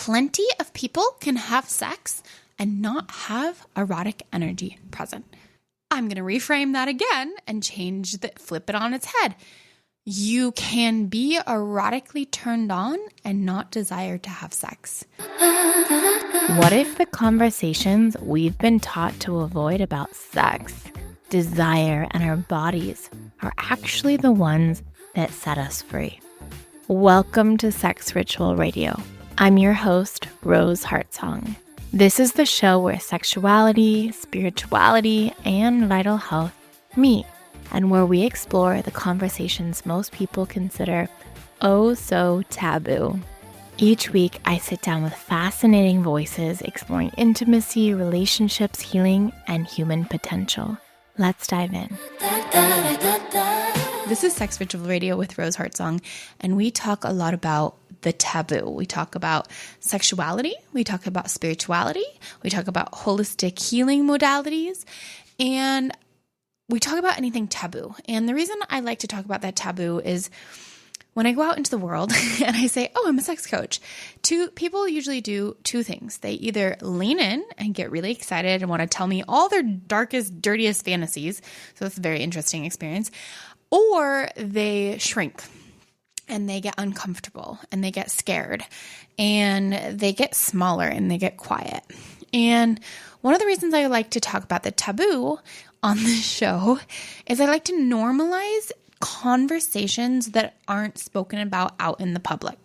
plenty of people can have sex and not have erotic energy present. I'm going to reframe that again and flip it on its head. You can be erotically turned on and not desire to have sex. What if the conversations we've been taught to avoid about sex, desire, and our bodies are actually the ones that set us free? Welcome to Sex Ritual Radio. I'm your host, Rose Hartsong. This is the show where sexuality, spirituality, and vital health meet, and where we explore the conversations most people consider oh so taboo. Each week, I sit down with fascinating voices exploring intimacy, relationships, healing, and human potential. Let's dive in. This is Sex Ritual Radio with Rose Hartsong, and we talk a lot about the taboo. We talk about sexuality, we talk about spirituality, we talk about holistic healing modalities, and we talk about anything taboo. And the reason I like to talk about that taboo is when I go out into the world and I say, oh, I'm a sex coach, people usually do two things. They either lean in and get really excited and want to tell me all their darkest, dirtiest fantasies. So it's a very interesting experience. Or they shrink and they get uncomfortable and they get scared and they get smaller and they get quiet. And one of the reasons I like to talk about the taboo on this show is I like to normalize conversations that aren't spoken about out in the public.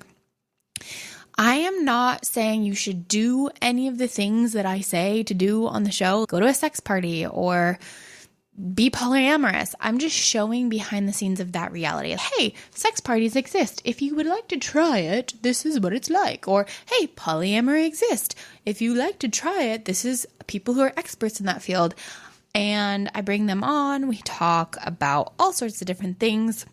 I am not saying you should do any of the things that I say to do on the show. Go to a sex party or be polyamorous. I'm just showing behind the scenes of that reality. Hey, sex parties exist. If you would like to try it, this is what it's like. Or, hey, polyamory exists. If you like to try it, this is people who are experts in that field. And I bring them on. We talk about all sorts of different things.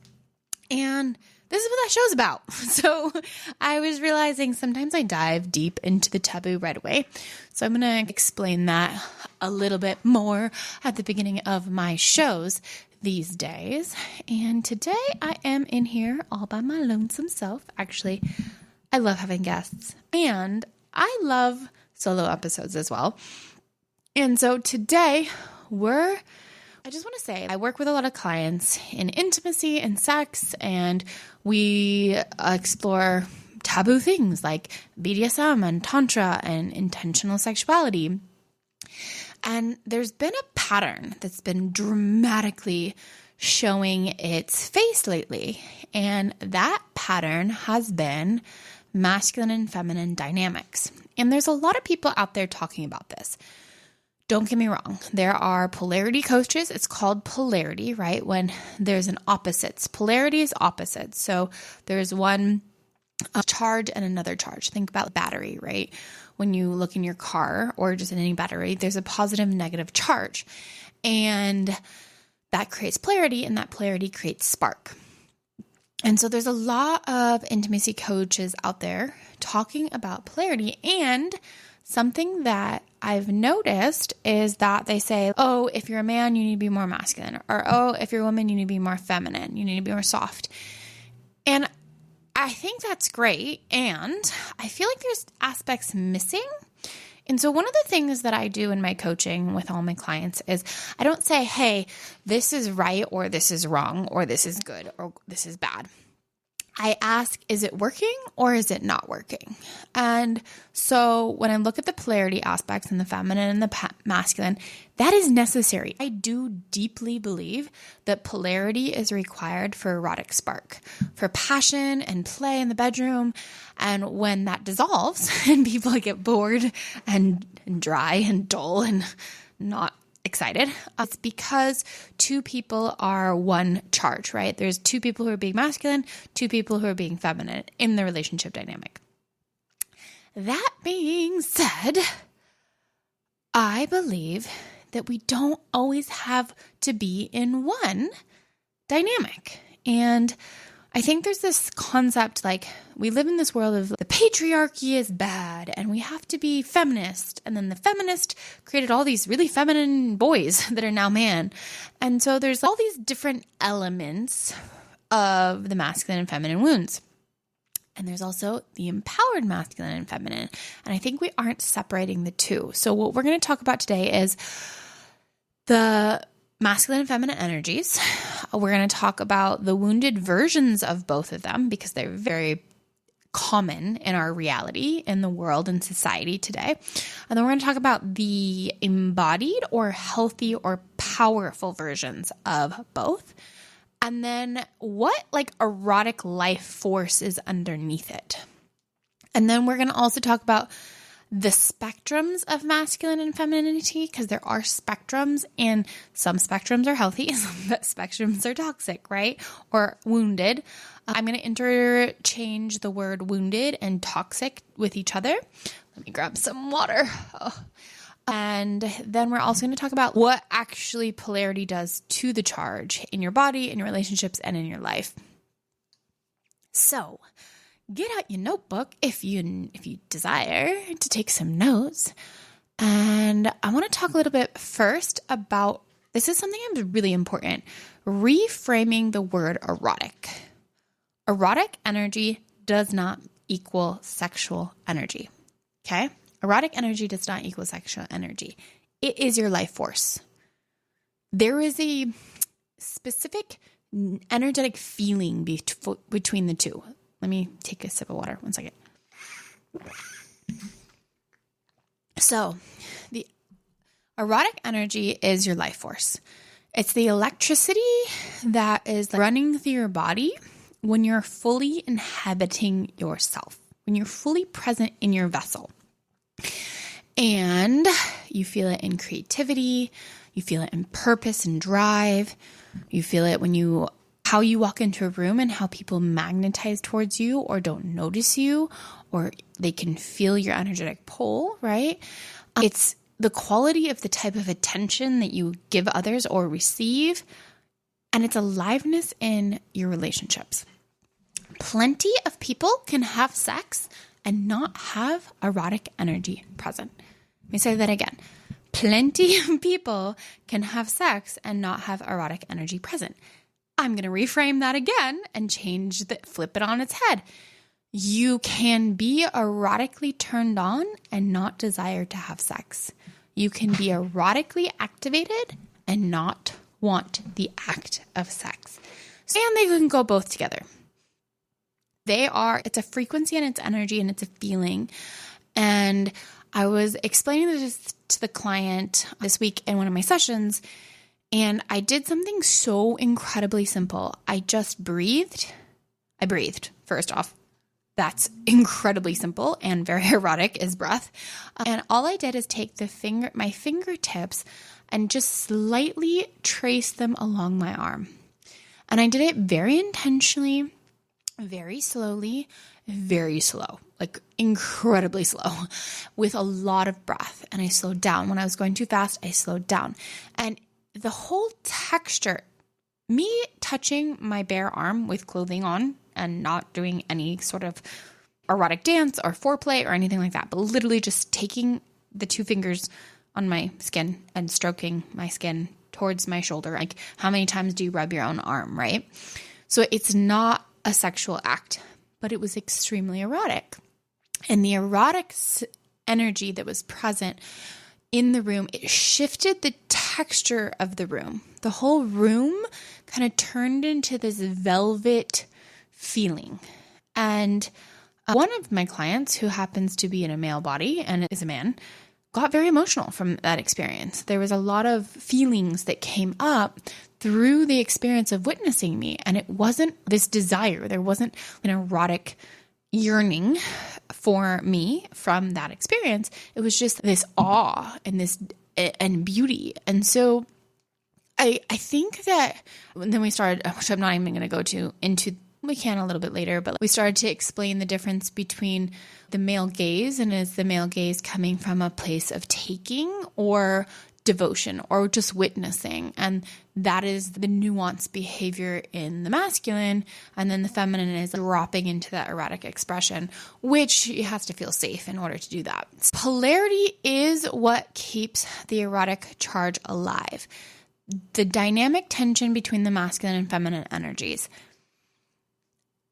And this is what that show's about. So I was realizing sometimes I dive deep into the taboo right away. So I'm going to explain that a little bit more at the beginning of my shows these days. And today I am in here all by my lonesome self. Actually, I love having guests and I love solo episodes as well. And so today I just want to say I work with a lot of clients in intimacy and sex, and we explore taboo things like BDSM and Tantra and intentional sexuality. And there's been a pattern that's been dramatically showing its face lately. And that pattern has been masculine and feminine dynamics. And there's a lot of people out there talking about this. Don't get me wrong. There are polarity coaches. It's called polarity, right? When there's an opposites. Polarity is opposites. So there's one charge and another charge. Think about battery, right? When you look in your car or just in any battery, there's a positive and negative charge. And that creates polarity, and that polarity creates spark. And so there's a lot of intimacy coaches out there talking about polarity, and something that I've noticed is that they say, oh, if you're a man, you need to be more masculine. Or, oh, if you're a woman, you need to be more feminine. You need to be more soft. And I think that's great. And I feel like there's aspects missing. And so one of the things that I do in my coaching with all my clients is I don't say, hey, this is right or this is wrong or this is good or this is bad. I ask, is it working or is it not working? And so when I look at the polarity aspects in the feminine and the masculine, that is necessary. I do deeply believe that polarity is required for erotic spark, for passion and play in the bedroom. And when that dissolves and people get bored and dry and dull and not excited, it's because two people are one charge, right? There's two people who are being masculine, two people who are being feminine in the relationship dynamic. That being said, I believe that we don't always have to be in one dynamic. And I think there's this concept like we live in this world of the patriarchy is bad and we have to be feminist. And then the feminist created all these really feminine boys that are now man. And so there's all these different elements of the masculine and feminine wounds. And there's also the empowered masculine and feminine. And I think we aren't separating the two. So what we're going to talk about today is the masculine and feminine energies. We're going to talk about the wounded versions of both of them because they're very common in our reality, in the world and society today. And then we're going to talk about the embodied or healthy or powerful versions of both. And then what erotic life force is underneath it. And then we're going to also talk about the spectrums of masculine and femininity, because there are spectrums, and some spectrums are healthy, some spectrums are toxic, right? Or wounded. I'm going to interchange the word wounded and toxic with each other. Let me grab some water. Oh. And then we're also going to talk about what actually polarity does to the charge in your body, in your relationships, and in your life. So get out your notebook if you desire to take some notes. And I want to talk a little bit first about, this is something that's really important, reframing the word erotic. Erotic energy does not equal sexual energy. Okay? Erotic energy does not equal sexual energy. It is your life force. There is a specific energetic feeling between the two. Let me take a sip of water. 1 second. So, the erotic energy is your life force. It's the electricity that is running through your body when you're fully inhabiting yourself, when you're fully present in your vessel. And you feel it in creativity, you feel it in purpose and drive, you feel it how you walk into a room and how people magnetize towards you or don't notice you, or they can feel your energetic pull, right? It's the quality of the type of attention that you give others or receive, and it's aliveness in your relationships. Plenty of people can have sex and not have erotic energy present. Let me say that again. Plenty of people can have sex and not have erotic energy present. I'm going to reframe that again and flip it on its head. You can be erotically turned on and not desire to have sex. You can be erotically activated and not want the act of sex. And they can go both together. It's a frequency and it's energy and it's a feeling. And I was explaining this to the client this week in one of my sessions, and I did something so incredibly simple. I just breathed. I breathed, first off. That's incredibly simple and very erotic is breath. And all I did is take my fingertips and just slightly trace them along my arm. And I did it very intentionally, very slowly, very slow, like incredibly slow, with a lot of breath. And I slowed down. When I was going too fast, I slowed down. And the whole texture, me touching my bare arm with clothing on and not doing any sort of erotic dance or foreplay or anything like that, but literally just taking the two fingers on my skin and stroking my skin towards my shoulder. Like, how many times do you rub your own arm, right? So it's not a sexual act, but it was extremely erotic. And the erotic energy that was present in the room, it shifted the texture of the room. The whole room kind of turned into this velvet feeling. And one of my clients, who happens to be in a male body and is a man, got very emotional from that experience. There was a lot of feelings that came up through the experience of witnessing me. And it wasn't this desire. There wasn't an erotic yearning for me from that experience. It was just this awe and beauty. And so I think that then we started, which I'm not even going to go into, we can a little bit later, but we started to explain the difference between the male gaze, and is the male gaze coming from a place of taking or devotion or just witnessing. And that is the nuanced behavior in the masculine. And then the feminine is dropping into that erotic expression, which has to feel safe in order to do that. Polarity is what keeps the erotic charge alive. The dynamic tension between the masculine and feminine energies.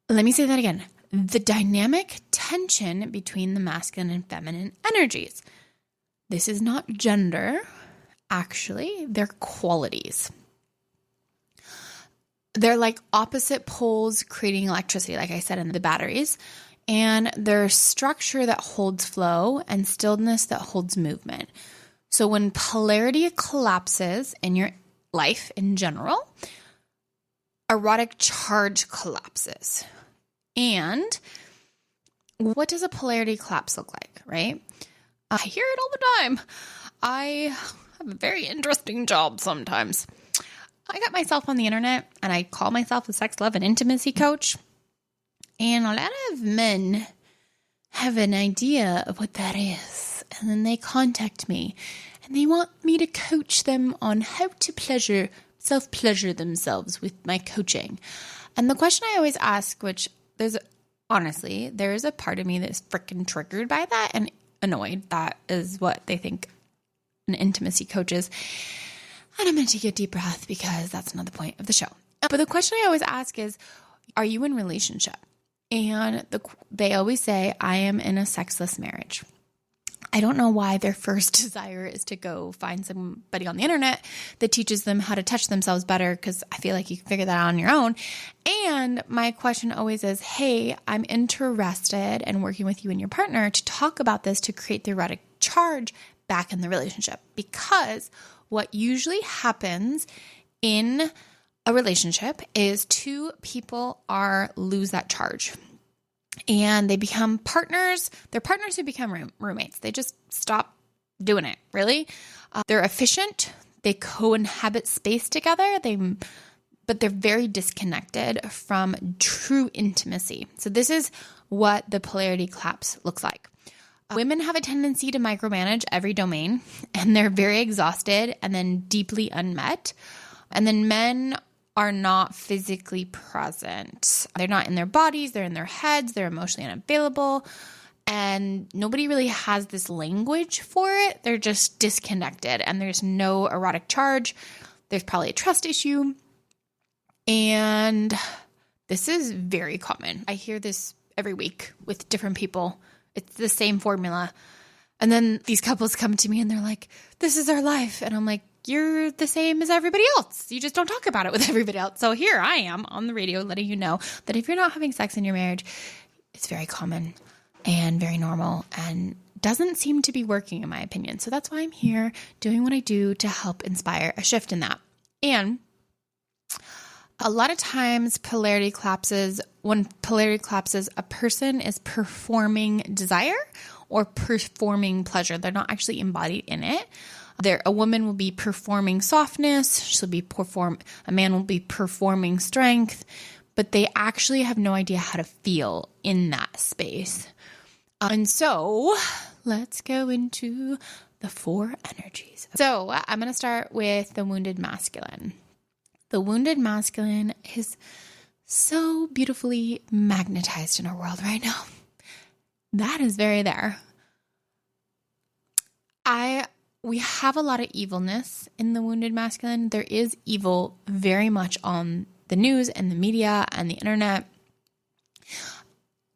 Let me say that again. the dynamic tension between the masculine and feminine energies. This is not gender, actually, they're qualities. They're like opposite poles creating electricity, like I said, in the batteries. And they're structure that holds flow and stillness that holds movement. So when polarity collapses in your life in general, erotic charge collapses. And what does a polarity collapse look like, right? I hear it all the time. I have a very interesting job sometimes. I got myself on the internet and I call myself a sex, love, and intimacy coach. And a lot of men have an idea of what that is. And then they contact me and they want me to coach them on how to self-pleasure themselves with my coaching. And the question I always ask, which there's a part of me that's freaking triggered by that and annoyed. That is what they think an intimacy coach is. And I'm going to take a deep breath because that's not the point of the show. But the question I always ask is, are you in a relationship? And they always say, I am in a sexless marriage. I don't know why their first desire is to go find somebody on the internet that teaches them how to touch themselves better, because I feel like you can figure that out on your own. And my question always is, hey, I'm interested in working with you and your partner to talk about this to create the erotic charge back in the relationship. Because what usually happens in a relationship is two people lose that charge. And they become partners. They're partners who become roommates. They just stop doing it, really. They're efficient. They co-inhabit space together. But they're very disconnected from true intimacy. So this is what the polarity collapse looks like. Women have a tendency to micromanage every domain, and they're very exhausted and then deeply unmet. And then men are not physically present. They're not in their bodies, they're in their heads, they're emotionally unavailable, and nobody really has this language for it. They're just disconnected, and there's no erotic charge. There's probably a trust issue, and this is very common. I hear this every week with different people. It's the same formula. And then these couples come to me and they're like, this is our life. And I'm like, you're the same as everybody else. You just don't talk about it with everybody else. So here I am on the radio letting you know that if you're not having sex in your marriage, it's very common and very normal and doesn't seem to be working, in my opinion. So that's why I'm here doing what I do to help inspire a shift in that. And a lot of times polarity collapses. When polarity collapses, a person is performing desire or performing pleasure. They're not actually embodied in it. A woman will be performing softness. A man will be performing strength, but they actually have no idea how to feel in that space. And so let's go into the 4 energies. So I'm going to start with the wounded masculine. The wounded masculine is so beautifully magnetized in our world right now. That is very there. We have a lot of evilness in the wounded masculine. There is evil very much on the news and the media and the internet.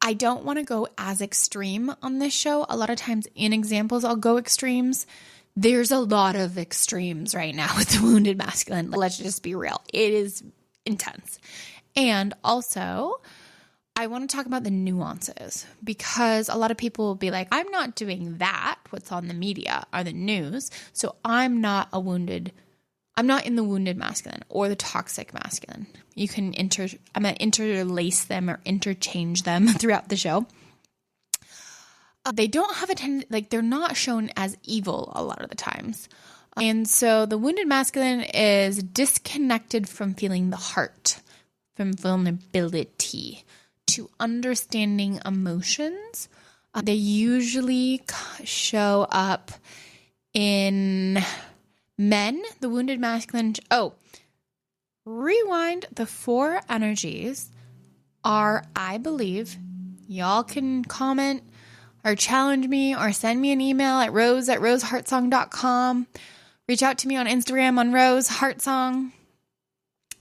I don't want to go as extreme on this show. A lot of times in examples, I'll go extremes. There's a lot of extremes right now with the wounded masculine. Let's just be real. It is intense. And also, I want to talk about the nuances, because a lot of people will be like, I'm not doing that, what's on the media or the news, so I'm not in the wounded masculine or the toxic masculine. You can I'm going to interlace them or interchange them throughout the show. They don't have they're not shown as evil a lot of the times. And so the wounded masculine is disconnected from feeling the heart, from vulnerability, to understanding emotions. They usually show up in men, the wounded masculine. Rewind. The 4 energies are, I believe, y'all can comment or challenge me or send me an email at rose@roseheartsong.com. Reach out to me on Instagram on roseheartsong.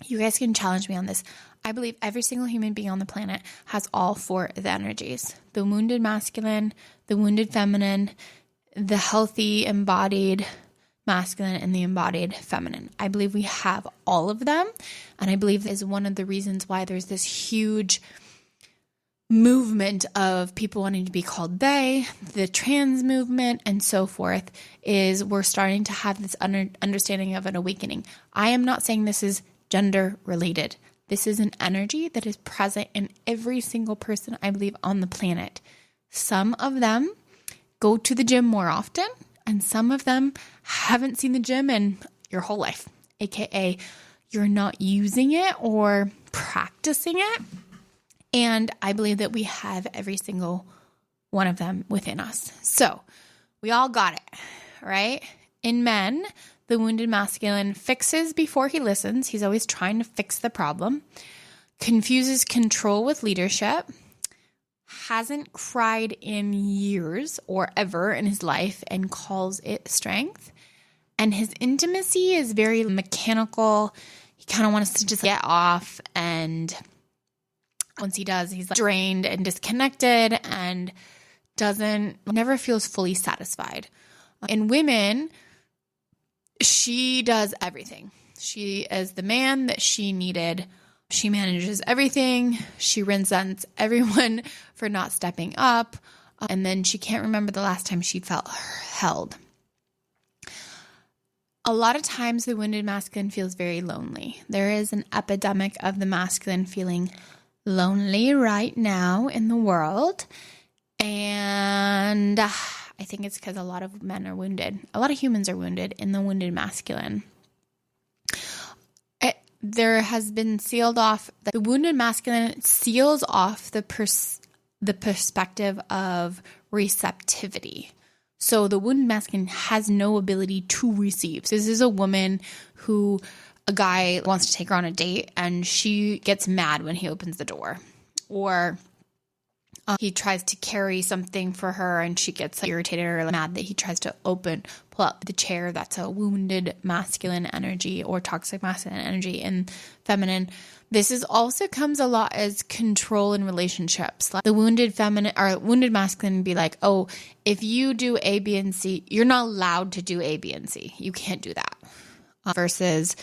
You guys can challenge me on this. I believe every single human being on the planet has all four of the energies: the wounded masculine, the wounded feminine, the healthy embodied masculine, and the embodied feminine. I believe we have all of them. And I believe that is one of the reasons why there's this huge movement of people wanting to be called they, the trans movement, and so forth, is we're starting to have this understanding of an awakening. I am not saying this is gender related. This is an energy that is present in every single person, I believe, on the planet. Some of them go to the gym more often, and some of them haven't seen the gym in your whole life, aka you're not using it or practicing it. And I believe that we have every single one of them within us. So we all got it, right? In men, the wounded masculine fixes before he listens. He's always trying to fix the problem, confuses control with leadership, hasn't cried in years or ever in his life and calls it strength. And his intimacy is very mechanical. He kind of wants to just get off, and once he does, he's like drained and disconnected and never feels fully satisfied. In women, she does everything. She is the man that she needed. She manages everything. She resents everyone for not stepping up. And then she can't remember the last time she felt held. A lot of times the wounded masculine feels very lonely. There is an epidemic of the masculine feeling lonely right now in the world. And I think it's because a lot of men are wounded. A lot of humans are wounded in the wounded masculine. There has been sealed off, the wounded masculine seals off the perspective of receptivity. So the wounded masculine has no ability to receive. So this is a woman who a guy wants to take her on a date and she gets mad when he opens the door. Or he tries to carry something for her and she gets irritated or mad that he tries to pull up the chair. That's a wounded masculine energy or toxic masculine energy. And feminine, this is also comes a lot as control in relationships. Like the wounded feminine or wounded masculine would be like, oh, if you do A, B, and C, you're not allowed to do A, B, and C. You can't do that. Versus,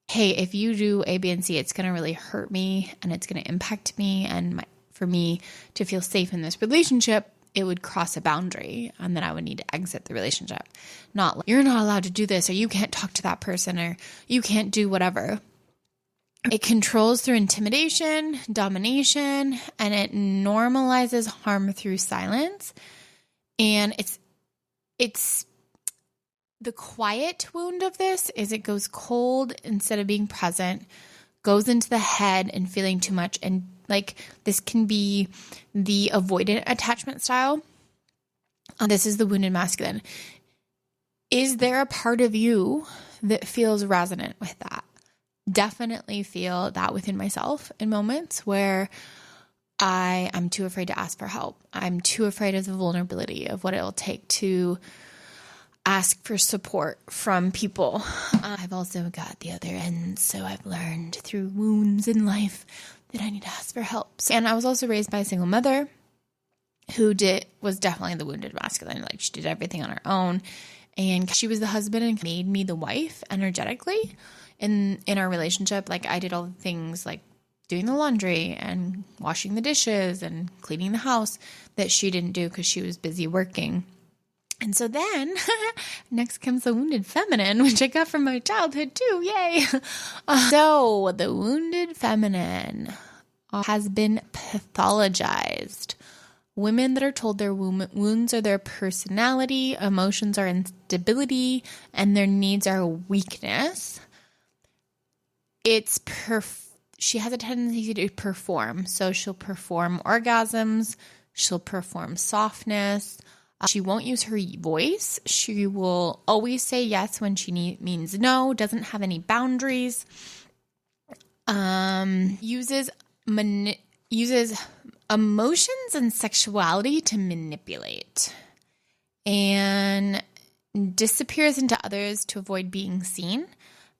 hey, if you do A, B, and C, it's going to really hurt me and it's going to impact me. And for me to feel safe in this relationship, it would cross a boundary and then I would need to exit the relationship. Not like, you're not allowed to do this, or you can't talk to that person, or you can't do whatever. It controls through intimidation, domination, and it normalizes harm through silence. And it's the quiet wound of this is it goes cold instead of being present, goes into the head and feeling too much. And like this can be the avoidant attachment style. This is the wounded masculine. Is there a part of you that feels resonant with that? Definitely feel that within myself in moments where I'm too afraid to ask for help. I'm too afraid of the vulnerability of what it'll take to ask for support from people. I've also got the other end, so I've learned through wounds in life that I need to ask for help. And I was also raised by a single mother who was definitely the wounded masculine. Like she did everything on her own, and she was the husband and made me the wife energetically in our relationship. Like I did all the things like doing the laundry and washing the dishes and cleaning the house that she didn't do because she was busy working. And so then next comes the wounded feminine, which I got from my childhood too. Yay. So the wounded feminine has been pathologized. Women that are told their wounds are their personality, emotions are instability, and their needs are weakness. She has a tendency to perform. So she'll perform orgasms. She'll perform softness. She won't use her voice. She will always say yes when she means no, doesn't have any boundaries, uses emotions and sexuality to manipulate, and disappears into others to avoid being seen,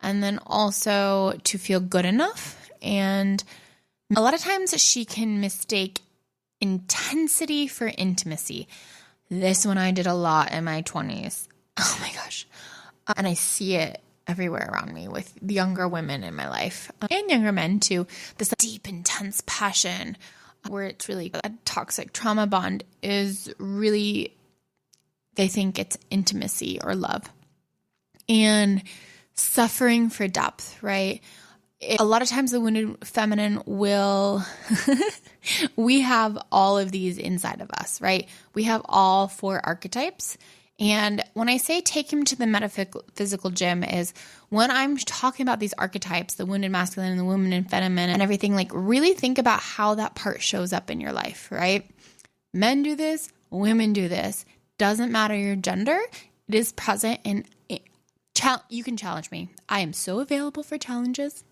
and then also to feel good enough. And A lot of times she can mistake intensity for intimacy. This one I did a lot in my 20s. Oh my gosh. And I see it everywhere around me with the younger women in my life and younger men too. This deep, intense passion where it's really a toxic trauma bond is really, they think it's intimacy or love. And suffering for depth, right? A lot of times the wounded feminine will, we have all of these inside of us, right? We have all 4 archetypes. And when I say take him to the metaphysical gym is when I'm talking about these archetypes, the wounded masculine and the wounded feminine and everything, like really think about how that part shows up in your life, right? Men do this, women do this. Doesn't matter your gender. It is present and you can challenge me. I am so available for challenges.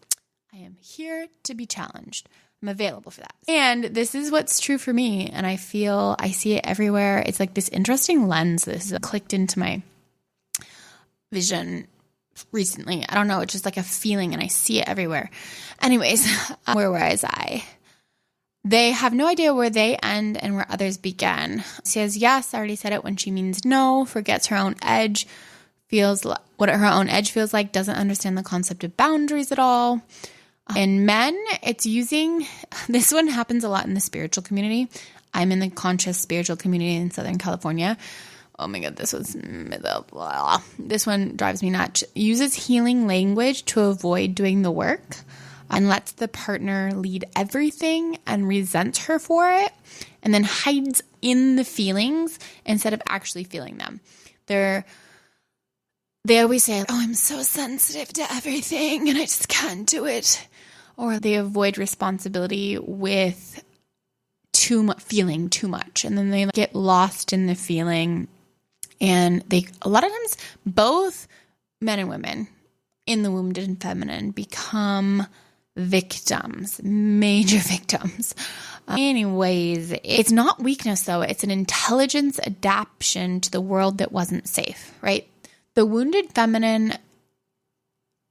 I am here to be challenged. I'm available for that. And this is what's true for me. And I see it everywhere. It's like this interesting lens. This has clicked into my vision recently. I don't know. It's just like a feeling and I see it everywhere. Anyways, where was I? They have no idea where they end and where others begin. She says yes, I already said it when she means no, forgets her own edge, feels what her own edge feels like, doesn't understand the concept of boundaries at all. In men, it's using, this one happens a lot in the spiritual community. I'm in the conscious spiritual community in Southern California. Oh my God, this one drives me nuts. Uses healing language to avoid doing the work and lets the partner lead everything and resents her for it and then hides in the feelings instead of actually feeling them. They always say, oh, I'm so sensitive to everything and I just can't do it. Or they avoid responsibility with feeling too much. And then they get lost in the feeling. And a lot of times, both men and women in the wounded and feminine become victims, major victims. Anyways, it's not weakness though. It's an intelligence adaptation to the world that wasn't safe, right? The wounded feminine,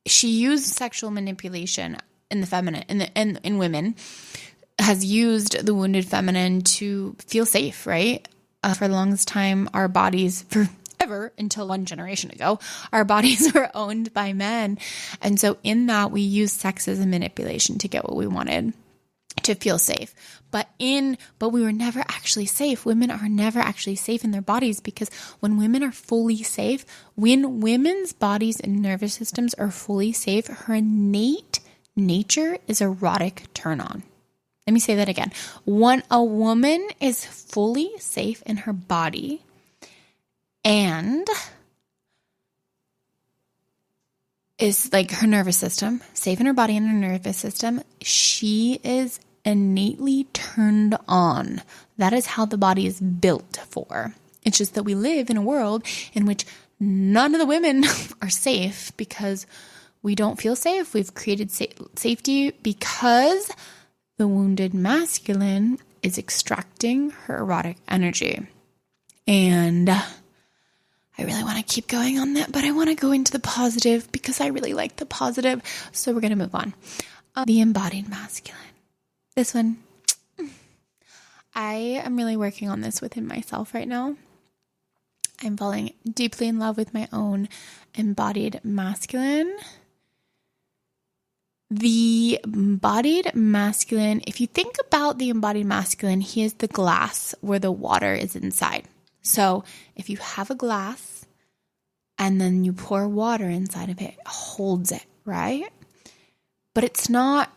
she used sexual manipulation in the feminine, in women, has used the wounded feminine to feel safe, right? For the longest time, our bodies, forever, until one generation ago, our bodies were owned by men. And so in that, we used sex as a manipulation to get what we wanted, to feel safe. But we were never actually safe. Women are never actually safe in their bodies because when women are fully safe, when women's bodies and nervous systems are fully safe, her innate nature is erotic turn on. Let me say that again. When a woman is fully safe in her body and is like her nervous system, safe in her body and her nervous system, she is innately turned on. That is how the body is built for. It's just that we live in a world in which none of the women are safe because we don't feel safe. We've created safety because the wounded masculine is extracting her erotic energy. And I really want to keep going on that, but I want to go into the positive because I really like the positive. So we're going to move on. The embodied masculine. This one, I am really working on this within myself right now. I'm falling deeply in love with my own embodied masculine. The embodied masculine, if you think about the embodied masculine, he is the glass where the water is inside. So if you have a glass and then you pour water inside of it, it holds it, right? But it's not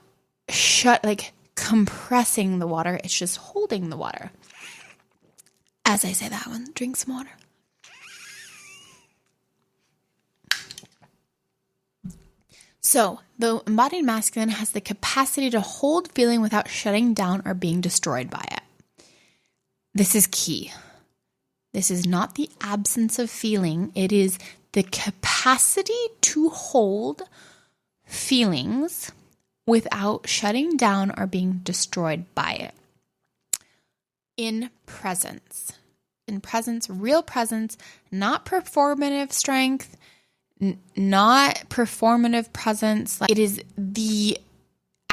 compressing the water, it's just holding the water. As I say that one, drink some water. So the embodied masculine has the capacity to hold feeling without shutting down or being destroyed by it. This is key. This is not the absence of feeling. It is the capacity to hold feelings without shutting down or being destroyed by it. In presence, real presence, not performative strength, not performative presence. It is the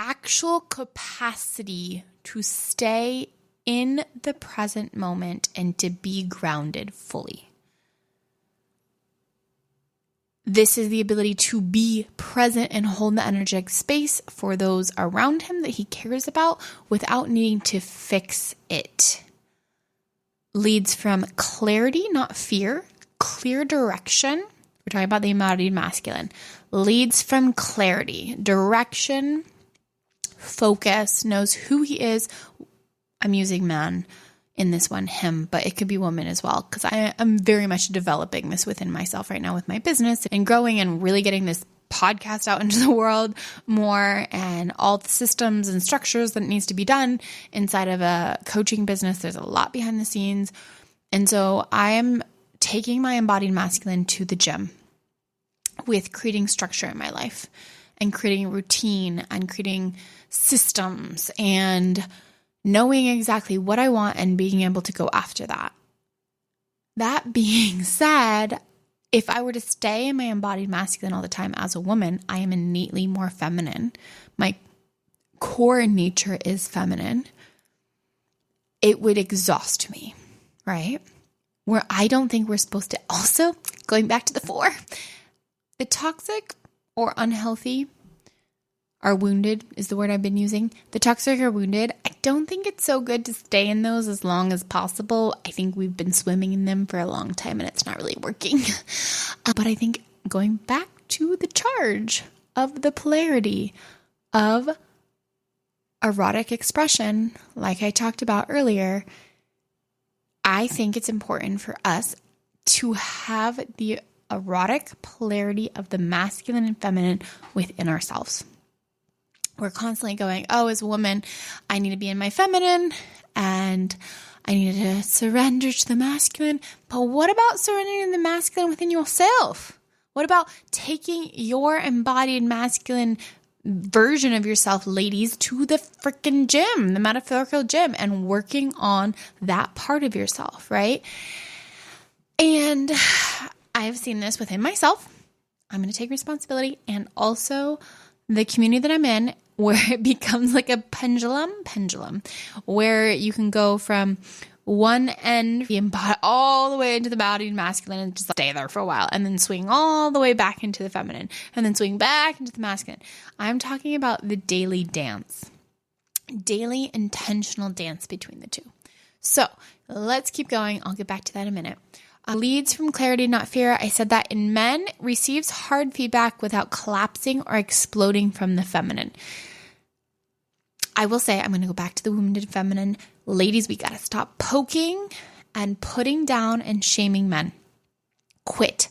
actual capacity to stay in the present moment and to be grounded fully. This is the ability to be present and hold the energetic space for those around him that he cares about without needing to fix it. Leads from clarity, not fear, clear direction. We're talking about the embodied masculine. Leads from clarity, direction, focus, knows who he is. I'm using man in this one, him, but it could be woman as well, because I am very much developing this within myself right now with my business and growing and really getting this podcast out into the world more and all the systems and structures that needs to be done inside of a coaching business. There's a lot behind the scenes. And so I am taking my embodied masculine to the gym with creating structure in my life and creating routine and creating systems and knowing exactly what I want and being able to go after that. That being said, if I were to stay in my embodied masculine all the time as a woman, I am innately more feminine. My core nature is feminine. It would exhaust me, right? Where I don't think we're supposed to also, going back to the 4, the toxic or unhealthy are wounded is the word I've been using. The toxic are wounded. I don't think it's so good to stay in those as long as possible. I think we've been swimming in them for a long time and it's not really working. But I think going back to the charge of the polarity of erotic expression, like I talked about earlier, I think it's important for us to have the erotic polarity of the masculine and feminine within ourselves. We're constantly going, oh, as a woman, I need to be in my feminine and I need to surrender to the masculine. But what about surrendering the masculine within yourself? What about taking your embodied masculine version of yourself, ladies, to the freaking gym, the metaphorical gym, and working on that part of yourself, right? And I've seen this within myself. I'm going to take responsibility, and also the community that I'm in, where it becomes like a pendulum, where you can go from one end, all the way into the embodied masculine and just stay there for a while, and then swing all the way back into the feminine, and then swing back into the masculine. I'm talking about the daily dance, daily intentional dance between the two. So let's keep going. I'll get back to that in a minute. Leads from clarity, not fear. I said that in men, receives hard feedback without collapsing or exploding from the feminine. I will say, I'm going to go back to the wounded feminine. Ladies, we got to stop poking and putting down and shaming men. Quit.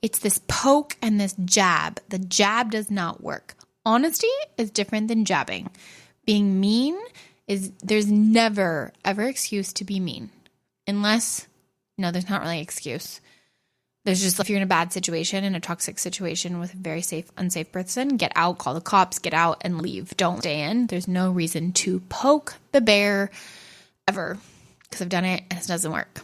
It's this poke and this jab. The jab does not work. Honesty is different than jabbing. Being mean there's never, ever excuse to be mean. Unless, no, there's not really excuse. There's just, if you're in a bad situation, in a toxic situation with a very unsafe person, get out, call the cops, get out and leave. Don't stay in. There's no reason to poke the bear ever, because I've done it and it doesn't work.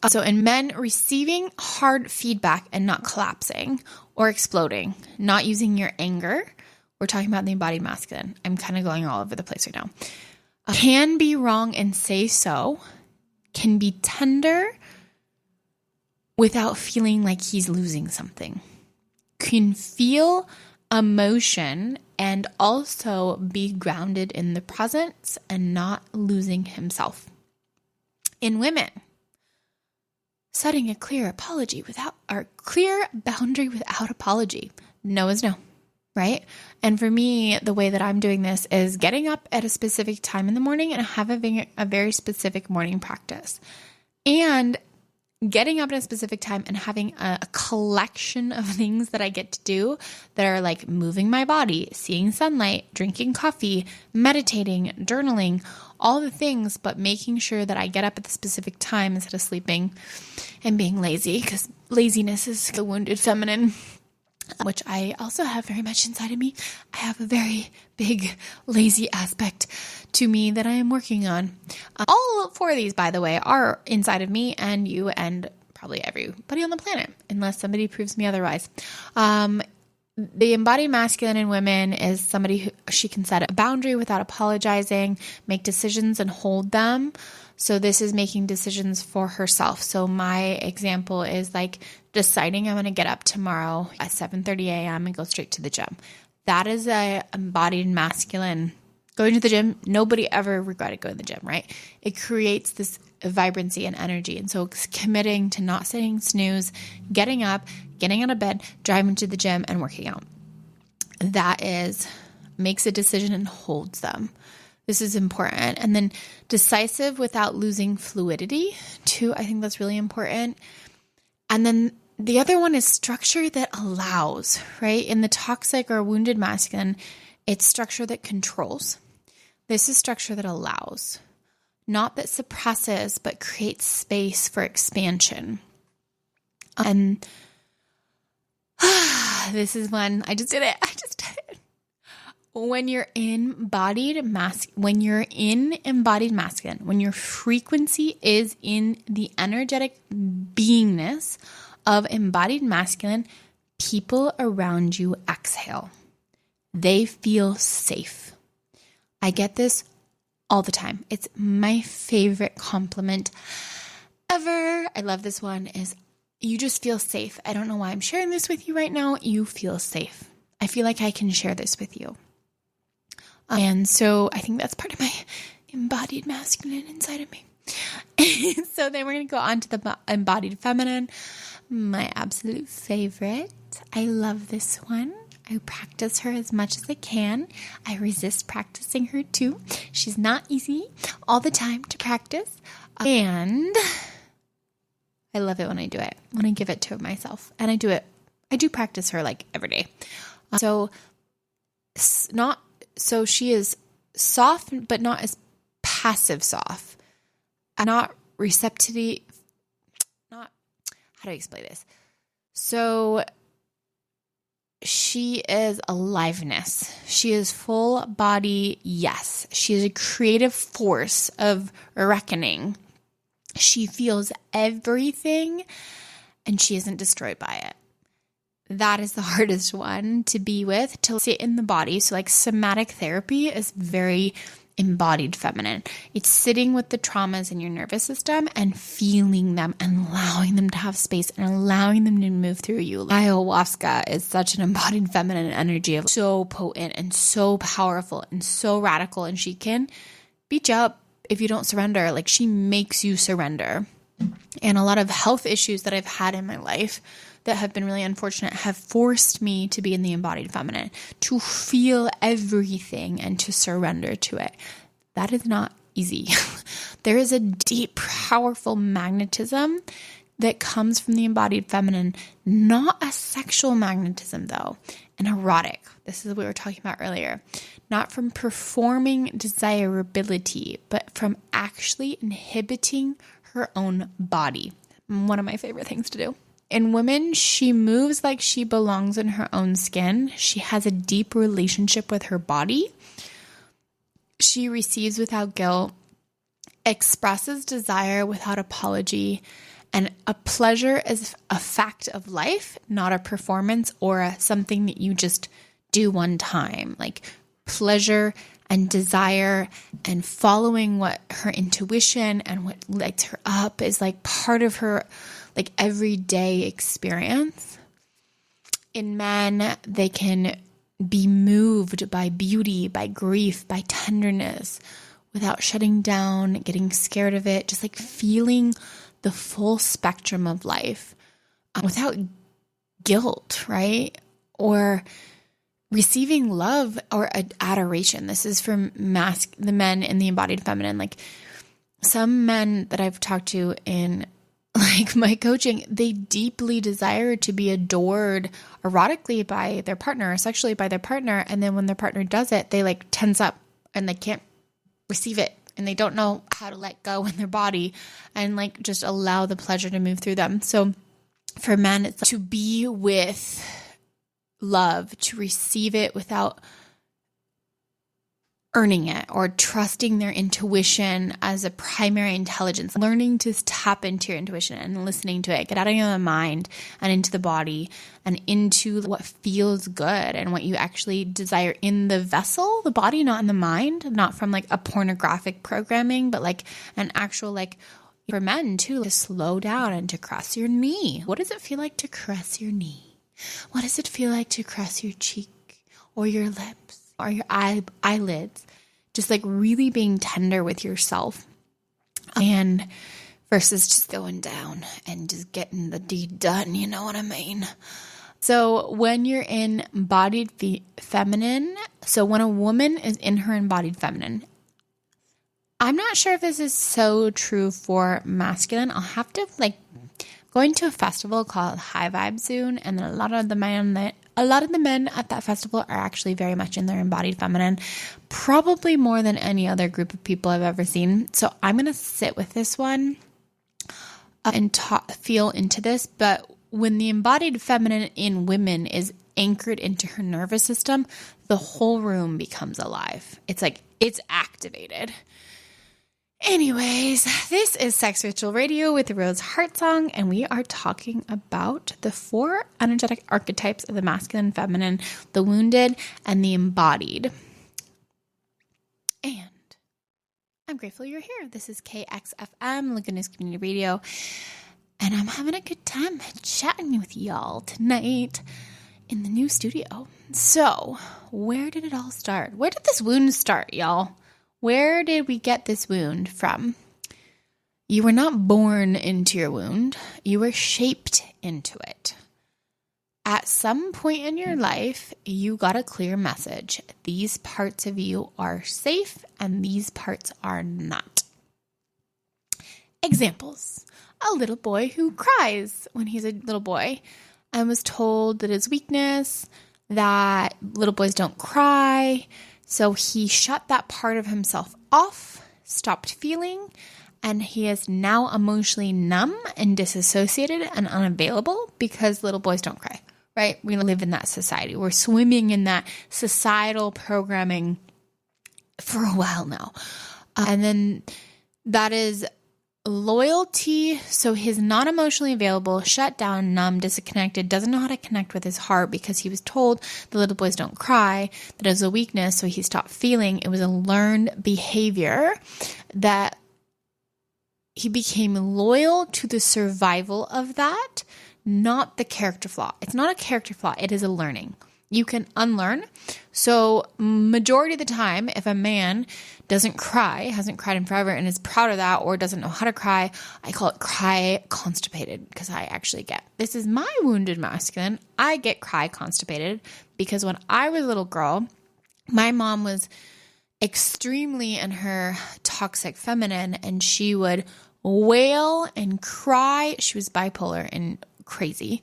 So in men, receiving hard feedback and not collapsing or exploding, not using your anger. We're talking about the embodied masculine. I'm kind of going all over the place right now. Can be wrong and say so. Can be tender without feeling like he's losing something. Can feel emotion and also be grounded in the presence and not losing himself. In women, setting a clear boundary without apology. No is no, right? And for me, the way that I'm doing this is getting up at a specific time in the morning and having a very specific morning practice. And getting up at a specific time and having a collection of things that I get to do that are like moving my body, seeing sunlight, drinking coffee, meditating, journaling, all the things, but making sure that I get up at the specific time instead of sleeping and being lazy, because laziness is the wounded feminine, which I also have very much inside of me. I have a very big lazy aspect to me that I am working on. All 4 of these, by the way, are inside of me and you and probably everybody on the planet, unless somebody proves me otherwise. The embodied masculine in women is somebody who she can set a boundary without apologizing, make decisions and hold them. So this is making decisions for herself. So my example is like deciding I'm going to get up tomorrow at 7:30 a.m. and go straight to the gym. That is a embodied masculine. Going to the gym, nobody ever regretted going to the gym, right? It creates this vibrancy and energy. And so it's committing to not saying snooze, getting up, getting out of bed, driving to the gym and working out. That is, makes a decision and holds them. This is important. And then decisive without losing fluidity too. I think that's really important. And then the other one is structure that allows, right? In the toxic or wounded masculine, it's structure that controls. This is structure that allows, not that suppresses, but creates space for expansion. And this is one, I just did it. When you're in embodied masculine, when your frequency is in the energetic beingness of embodied masculine, people around you exhale. They feel safe. I get this all the time. It's my favorite compliment ever. I love this one is you just feel safe. I don't know why I'm sharing this with you right now. You feel safe. I feel like I can share this with you. And so I think that's part of my embodied masculine inside of me. So then we're going to go on to the embodied feminine, my absolute favorite. I love this one. I practice her as much as I can. I resist practicing her too. She's not easy all the time to practice. And I love it when I do it, when I give it to myself. And I do practice her like every day. So she is soft, but not as passive soft. Not receptivity, how do I explain this? So she is aliveness. She is full body, yes. She is a creative force of reckoning. She feels everything and she isn't destroyed by it. That is the hardest one to be with, to sit in the body. So like somatic therapy is very embodied feminine. It's sitting with the traumas in your nervous system and feeling them and allowing them to have space and allowing them to move through you. Ayahuasca is such an embodied feminine energy, of so potent and so powerful and so radical. And she can beat you up if you don't surrender. Like she makes you surrender. And a lot of health issues that I've had in my life that have been really unfortunate have forced me to be in the embodied feminine, to feel everything and to surrender to it. That is not easy. There is a deep, powerful magnetism that comes from the embodied feminine, not a sexual magnetism though, an erotic. This is what we were talking about earlier. Not from performing desirability, but from actually inhibiting her own body. One of my favorite things to do. In women, she moves like she belongs in her own skin. She has a deep relationship with her body. She receives without guilt, expresses desire without apology, and a pleasure is a fact of life, not a performance or something that you just do one time. Like pleasure and desire and following what her intuition and what lights her up is like part of her like everyday experience. In men, they can be moved by beauty, by grief, by tenderness without shutting down, getting scared of it, just like feeling the full spectrum of life without guilt, right? Or receiving love or adoration. This is from the men in the embodied feminine. Like some men that I've talked to in like my coaching, they deeply desire to be adored erotically by their partner or sexually by their partner. And then when their partner does it, they like tense up and they can't receive it. And they don't know how to let go in their body and like just allow the pleasure to move through them. So for men, it's to be with love, to receive it without earning it or trusting their intuition as a primary intelligence, learning to tap into your intuition and listening to it, get out of your mind and into the body and into what feels good and what you actually desire in the vessel, the body, not in the mind, not from like a pornographic programming, but like an actual, like for men too, to slow down and to caress your knee. What does it feel like to caress your knee? What does it feel like to caress your cheek or your lips or your eyelids? Just like really being tender with yourself and versus just going down and just getting the deed done. You know what I mean? So when you're in embodied feminine, so when a woman is in her embodied feminine, I'm not sure if this is so true for masculine. I'll have to going to a festival called High Vibe soon, and a lot of the men at that festival are actually very much in their embodied feminine, probably more than any other group of people I've ever seen. So I'm going to sit with this one and feel into this. But when the embodied feminine in women is anchored into her nervous system, the whole room becomes alive. It's like it's activated. Anyways, this is Sex Ritual Radio with Rose Heartsong, and we are talking about the 4 energetic archetypes of the masculine and feminine, the wounded and the embodied. And I'm grateful you're here. This is KXFM, Laguna's Community Radio, and I'm having a good time chatting with y'all tonight in the new studio. So, where did it all start? Where did this wound start, y'all? Where did we get this wound from? You were not born into your wound. You were shaped into it. At some point in your life, you got a clear message. These parts of you are safe and these parts are not. Examples. A little boy who cries when he's a little boy and was told that his weakness, that little boys don't cry. So he shut that part of himself off, stopped feeling, and he is now emotionally numb and disassociated and unavailable because little boys don't cry, right? We live in that society. We're swimming in that societal programming for a while now. And then that is loyalty. So he's not emotionally available, shut down, numb, disconnected, doesn't know how to connect with his heart because he was told the little boys don't cry, that is a weakness. So he stopped feeling. It was a learned behavior that he became loyal to the survival of that, not the character flaw. It's not a character flaw. It is a learning. You can unlearn. So majority of the time, if a man doesn't cry, hasn't cried in forever and is proud of that or doesn't know how to cry, I call it cry constipated because I actually this is my wounded masculine. I get cry constipated because when I was a little girl, my mom was extremely in her toxic feminine and she would wail and cry. She was bipolar and crazy.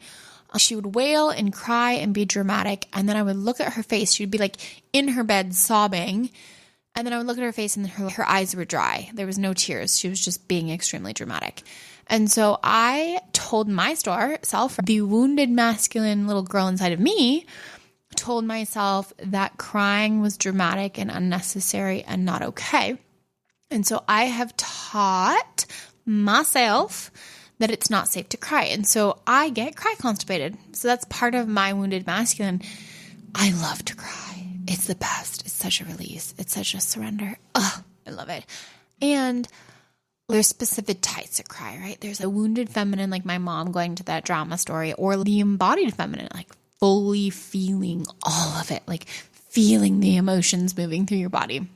She would wail and cry and be dramatic. And then I would look at her face. She would be like in her bed sobbing. And then I would look at her face and her eyes were dry. There was no tears. She was just being extremely dramatic. And so I told myself, the wounded masculine little girl inside of me, told myself that crying was dramatic and unnecessary and not okay. And so I have taught myself that it's not safe to cry. And so I get cry constipated. So that's part of my wounded masculine. I love to cry. It's the best. It's such a release. It's such a surrender. Oh, I love it. And there's specific types of cry, right? There's a wounded feminine, like my mom going to that drama story, or the embodied feminine, like fully feeling all of it, like feeling the emotions moving through your body.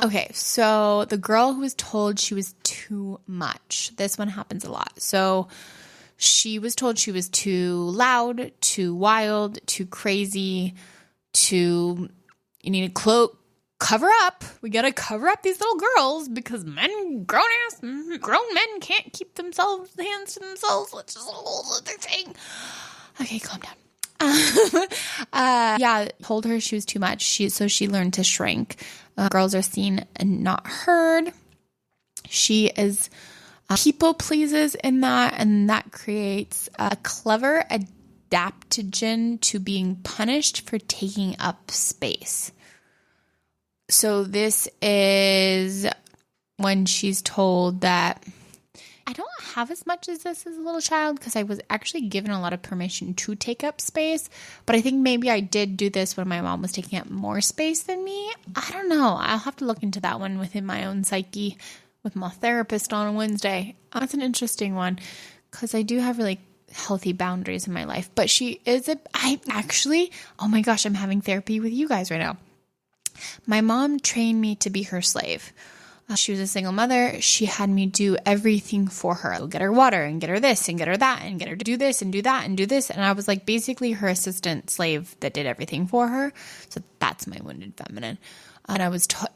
Okay, so the girl who was told she was too much. This one happens a lot. So she was told she was too loud, too wild, too crazy, you need to cover up. We got to cover up these little girls because grown men can't keep hands to themselves. Let's just hold other thing. Okay, calm down. Told her she was too much. So she learned to shrink. Girls are seen and not heard. She is people pleases in that, and that creates a clever adaptogen to being punished for taking up space. So this is when she's told that I don't have as much as this as a little child because I was actually given a lot of permission to take up space. But I think maybe I did do this when my mom was taking up more space than me. I don't know. I'll have to look into that one within my own psyche with my therapist on a Wednesday. That's an interesting one because I do have really healthy boundaries in my life. But oh my gosh, I'm having therapy with you guys right now. My mom trained me to be her slave. She was a single mother. She had me do everything for her. I'll get her water and get her this and get her that and get her to do this and do that and do this. And I was like basically her assistant slave that did everything for her. So that's my wounded feminine. And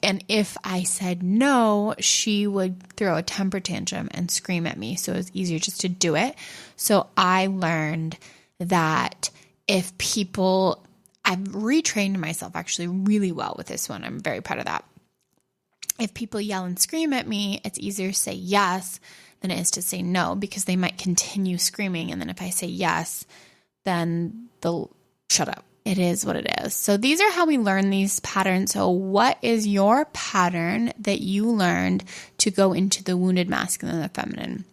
and if I said no, she would throw a temper tantrum and scream at me. So it was easier just to do it. So I learned that I've retrained myself actually really well with this one. I'm very proud of that. If people yell and scream at me, it's easier to say yes than it is to say no because they might continue screaming. And then if I say yes, then they'll shut up. It is what it is. So these are how we learn these patterns. So what is your pattern that you learned to go into the wounded masculine and the feminine?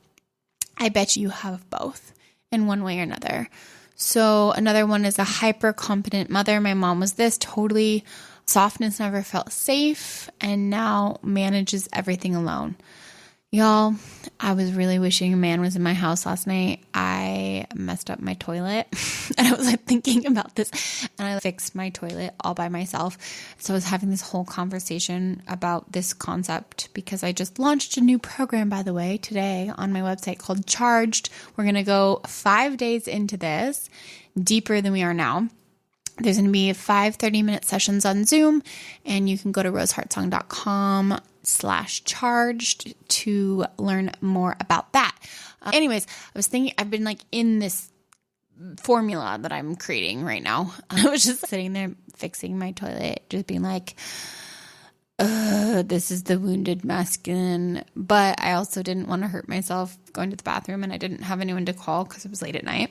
I bet you have both in one way or another. So another one is a hyper competent mother. My mom was this totally. Softness never felt safe and now manages everything alone. Y'all, I was really wishing a man was in my house last night. I messed up my toilet and I was like thinking about this and I fixed my toilet all by myself. So I was having this whole conversation about this concept because I just launched a new program, by the way, today on my website called Charged. We're going to go 5 days into this deeper than we are now. There's going to be 5 30-minute sessions on Zoom, and you can go to roseheartsong.com/charged to learn more about that. Anyways, I was thinking, I've been like in this formula that I'm creating right now. I was just sitting there fixing my toilet, just being like, this is the wounded masculine. But I also didn't want to hurt myself going to the bathroom, and I didn't have anyone to call because it was late at night.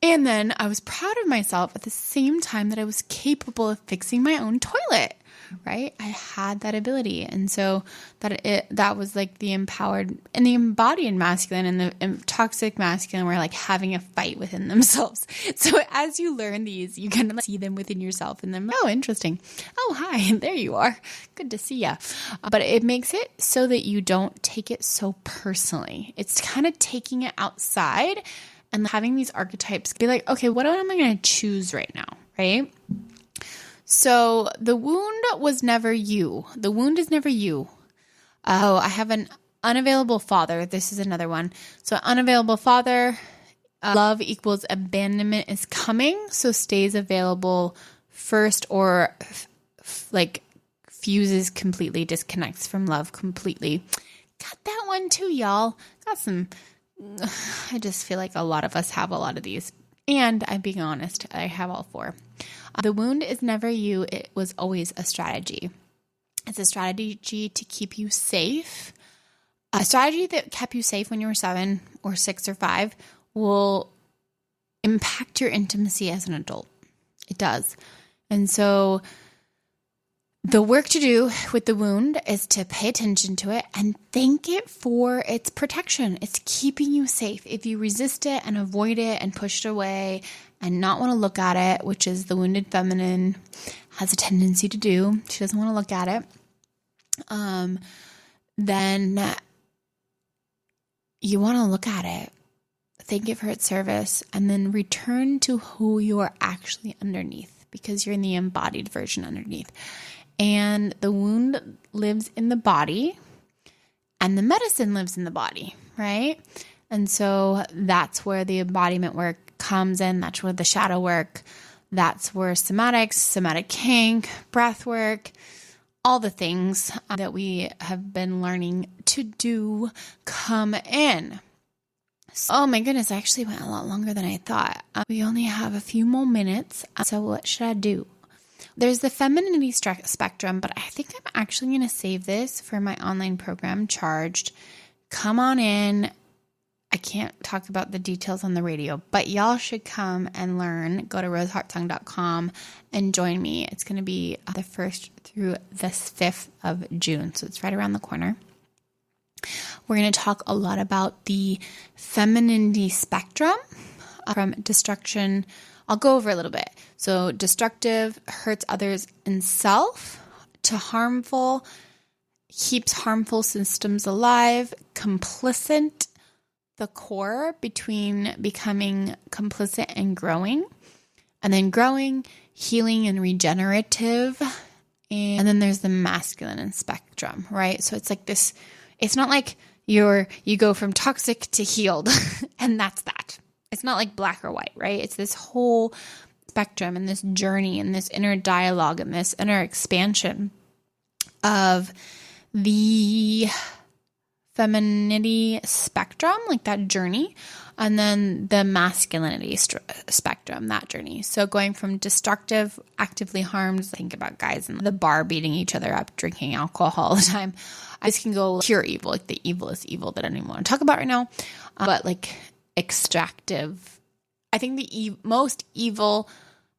And then I was proud of myself at the same time that I was capable of fixing my own toilet, right? I had that ability. And so that was like the empowered and the embodied masculine and the toxic masculine were like having a fight within themselves. So as you learn these, you kind of like see them within yourself and then, oh, interesting. Oh, hi, there you are. Good to see ya. But it makes it so that you don't take it so personally. It's kind of taking it outside and having these archetypes be like, okay, what am I going to choose right now, right? So the wound was never you. The wound is never you. Oh, I have an unavailable father. This is another one. So unavailable father, love equals abandonment is coming. So stays available first or like fuses completely, disconnects from love completely. Got that one too, y'all. Got some... I just feel like a lot of us have a lot of these. And I'm being honest, I have all 4. The wound is never you. It was always a strategy. It's a strategy to keep you safe. A strategy that kept you safe when you were 7 or 6 or 5 will impact your intimacy as an adult. It does. And so the work to do with the wound is to pay attention to it and thank it for its protection. It's keeping you safe. If you resist it and avoid it and push it away and not want to look at it, which is the wounded feminine has a tendency to do, she doesn't want to look at it, then you want to look at it, thank it for its service, and then return to who you are actually underneath because you're in the embodied version underneath. And the wound lives in the body and the medicine lives in the body, right? And so that's where the embodiment work comes in. That's where the shadow work, that's where somatics, somatic kink, breath work, all the things that we have been learning to do come in. Oh my goodness, I actually went a lot longer than I thought. We only have a few more minutes. So what should I do? There's the femininity spectrum, but I think I'm actually going to save this for my online program, Charged. Come on in. I can't talk about the details on the radio, but y'all should come and learn. Go to roseheartsong.com and join me. It's going to be the 1st through the 5th of June. So it's right around the corner. We're going to talk a lot about the femininity spectrum from destruction. I'll go over a little bit. So destructive, hurts others and self, to harmful, keeps harmful systems alive, complicit, the core between becoming complicit and growing, and then growing, healing, and regenerative. And then there's the masculine spectrum, right? So it's like this, it's not like you go from toxic to healed and that's that. It's not like black or white, right? It's this whole spectrum and this journey and this inner dialogue and this inner expansion of the femininity spectrum, like that journey, and then the masculinity spectrum, that journey. So going from destructive, actively harmed, think about guys in the bar beating each other up, drinking alcohol all the time. This can go pure evil, like the evilest evil that I don't even want to talk about right now, but like extractive. I think the most evil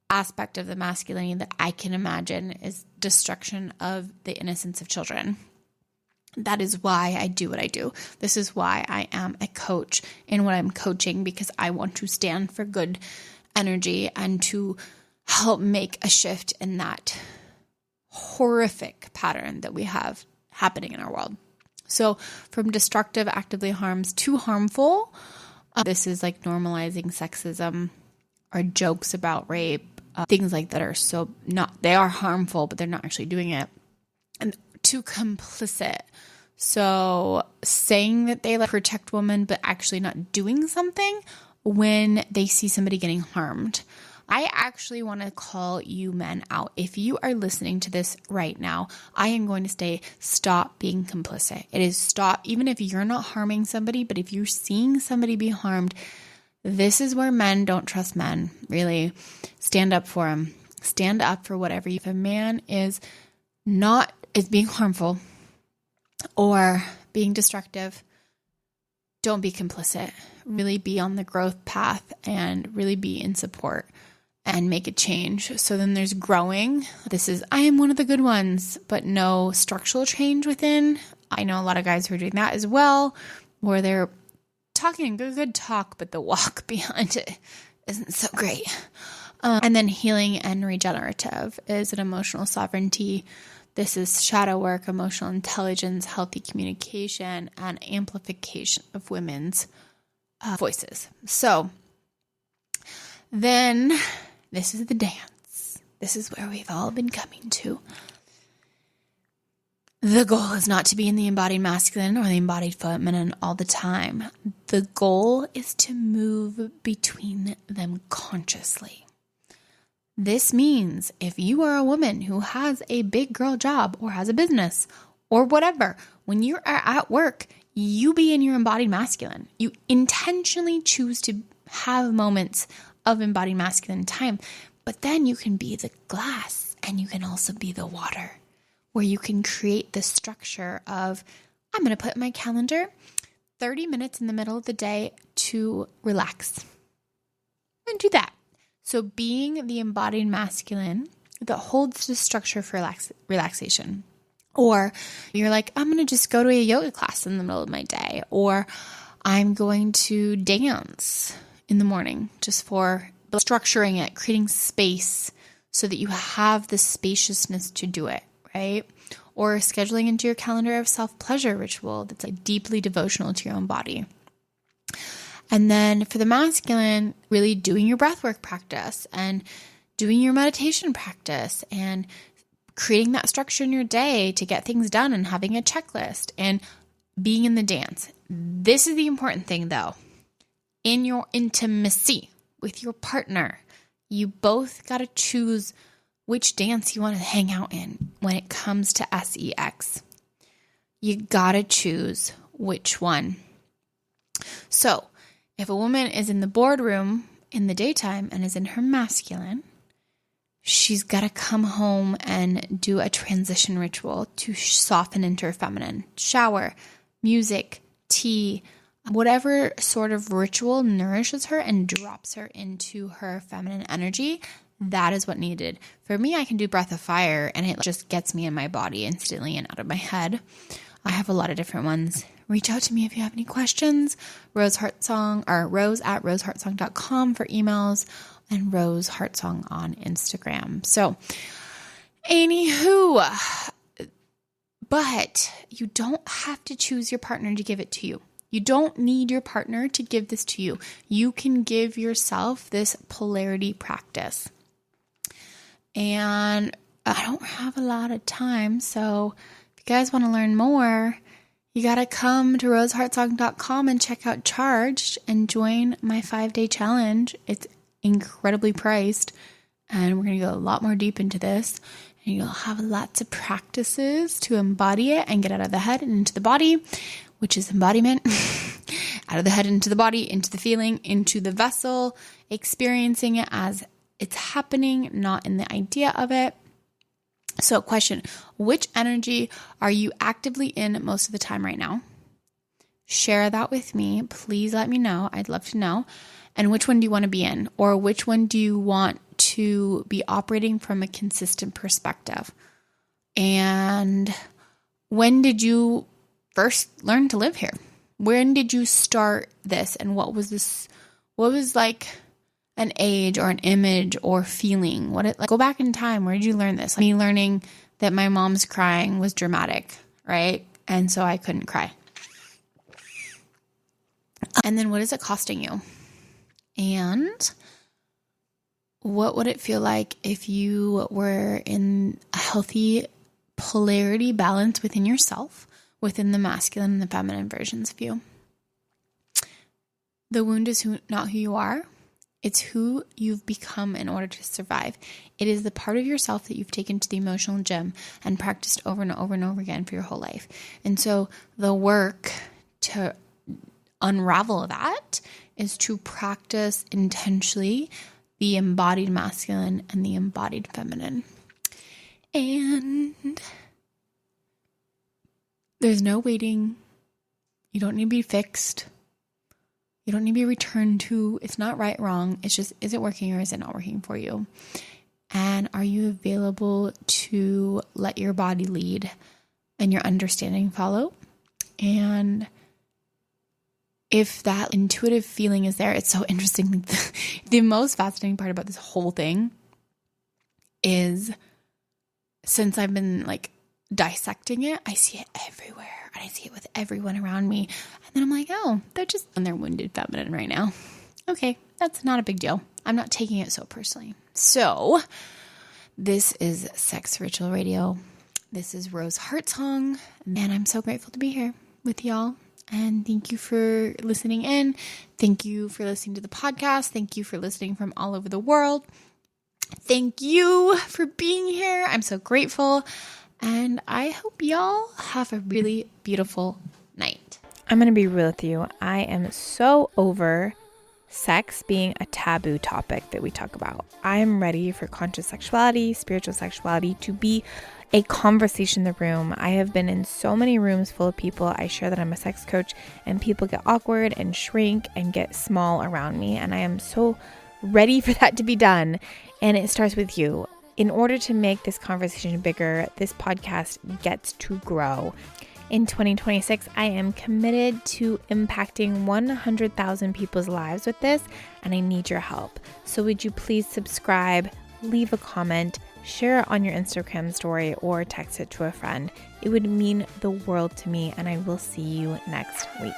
aspect of the masculinity that I can imagine is destruction of the innocence of children. That is why I do what I do. This is why I am a coach in what I'm coaching, because I want to stand for good energy and to help make a shift in that horrific pattern that we have happening in our world. So from destructive, actively harms to harmful, this is like normalizing sexism or jokes about rape, things like that are so not, they are harmful, but they're not actually doing it. And to complicit. So saying that they protect women, but actually not doing something when they see somebody getting harmed. I actually want to call you men out. If you are listening to this right now, I am going to say, stop being complicit. It is stop, even if you're not harming somebody, but if you're seeing somebody be harmed, this is where men don't trust men. Really stand up for them. Stand up for whatever. If a man is being harmful or being destructive, don't be complicit. Really be on the growth path and really be in support and make a change. So then there's growing. This is, I am one of the good ones, but no structural change within. I know a lot of guys who are doing that as well, where they're talking good talk, but the walk behind it isn't so great. And then healing and regenerative is an emotional sovereignty. This is shadow work, emotional intelligence, healthy communication, and amplification of women's voices. So then this is the dance. This is where we've all been coming to. The goal is not to be in the embodied masculine or the embodied feminine all the time. The goal is to move between them consciously. This means if you are a woman who has a big girl job or has a business or whatever, when you are at work, you be in your embodied masculine. You intentionally choose to have moments of embodied masculine time, but then you can be the glass and you can also be the water, where you can create the structure of, I'm going to put in my calendar 30 minutes in the middle of the day to relax. And do that. So being the embodied masculine that holds the structure for relaxation. Or you're like, I'm going to just go to a yoga class in the middle of my day. Or I'm going to dance in the morning, just for structuring it, creating space so that you have the spaciousness to do it, right? Or scheduling into your calendar of self-pleasure ritual that's like deeply devotional to your own body. And then for the masculine, really doing your breathwork practice and doing your meditation practice and creating that structure in your day to get things done and having a checklist and being in the dance. This is the important thing though. In your intimacy with your partner, you both got to choose which dance you want to hang out in when it comes to sex. You got to choose which one. So if a woman is in the boardroom in the daytime and is in her masculine, she's got to come home and do a transition ritual to soften into her feminine. Shower, music, tea, whatever sort of ritual nourishes her and drops her into her feminine energy, that is what needed. For me, I can do breath of fire and it just gets me in my body instantly and out of my head. I have a lot of different ones. Reach out to me if you have any questions. Rose Heartsong, or rose@roseheartsong.com for emails, and Rose Heartsong on Instagram. So, anywho, but you don't have to choose your partner to give it to you. You don't need your partner to give this to you. You can give yourself this polarity practice. And I don't have a lot of time, so if you guys want to learn more, you got to come to roseheartsong.com and check out Charged and join my 5-day challenge. It's incredibly priced, and we're going to go a lot more deep into this. And you'll have lots of practices to embody it and get out of the head and into the body, which is embodiment. Out of the head into the body, into the feeling, into the vessel, experiencing it as it's happening, not in the idea of it. So question, which energy are you actively in most of the time right now? Share that with me. Please let me know. I'd love to know. And which one do you want to be in? Or which one do you want to be operating from a consistent perspective? And when did you first learn to live here? When did you start this? And what was like an age or an image or feeling? Go back in time. Where did you learn this? Me learning that my mom's crying was dramatic, right? And so I couldn't cry. And then what is it costing you? And what would it feel like if you were in a healthy polarity balance within yourself, within the masculine and the feminine versions of you? The wound is not who you are. It's who you've become in order to survive. It is the part of yourself that you've taken to the emotional gym and practiced over and over and over again for your whole life. And so the work to unravel that is to practice intentionally the embodied masculine and the embodied feminine. And there's no waiting. You don't need to be fixed. You don't need to be returned to. It's not right, wrong. It's just, is it working or is it not working for you? And are you available to let your body lead and your understanding follow? And if that intuitive feeling is there, it's so interesting. The most fascinating part about this whole thing is, since I've been dissecting it, I see it everywhere. And I see it with everyone around me. And then I'm like, oh, they're just on their wounded feminine right now. Okay, that's not a big deal. I'm not taking it so personally. So this is Sex Ritual Radio. This is Rose Heartsong. And I'm so grateful to be here with y'all. And thank you for listening in. Thank you for listening to the podcast. Thank you for listening from all over the world. Thank you for being here. I'm so grateful. And I hope y'all have a really beautiful night. I'm going to be real with you. I am so over sex being a taboo topic that we talk about. I am ready for conscious sexuality, spiritual sexuality to be a conversation in the room. I have been in so many rooms full of people. I share that I'm a sex coach and people get awkward and shrink and get small around me. And I am so ready for that to be done. And it starts with you. In order to make this conversation bigger, this podcast gets to grow. In 2026, I am committed to impacting 100,000 people's lives with this, and I need your help. So would you please subscribe, leave a comment, share it on your Instagram story, or text it to a friend? It would mean the world to me, and I will see you next week.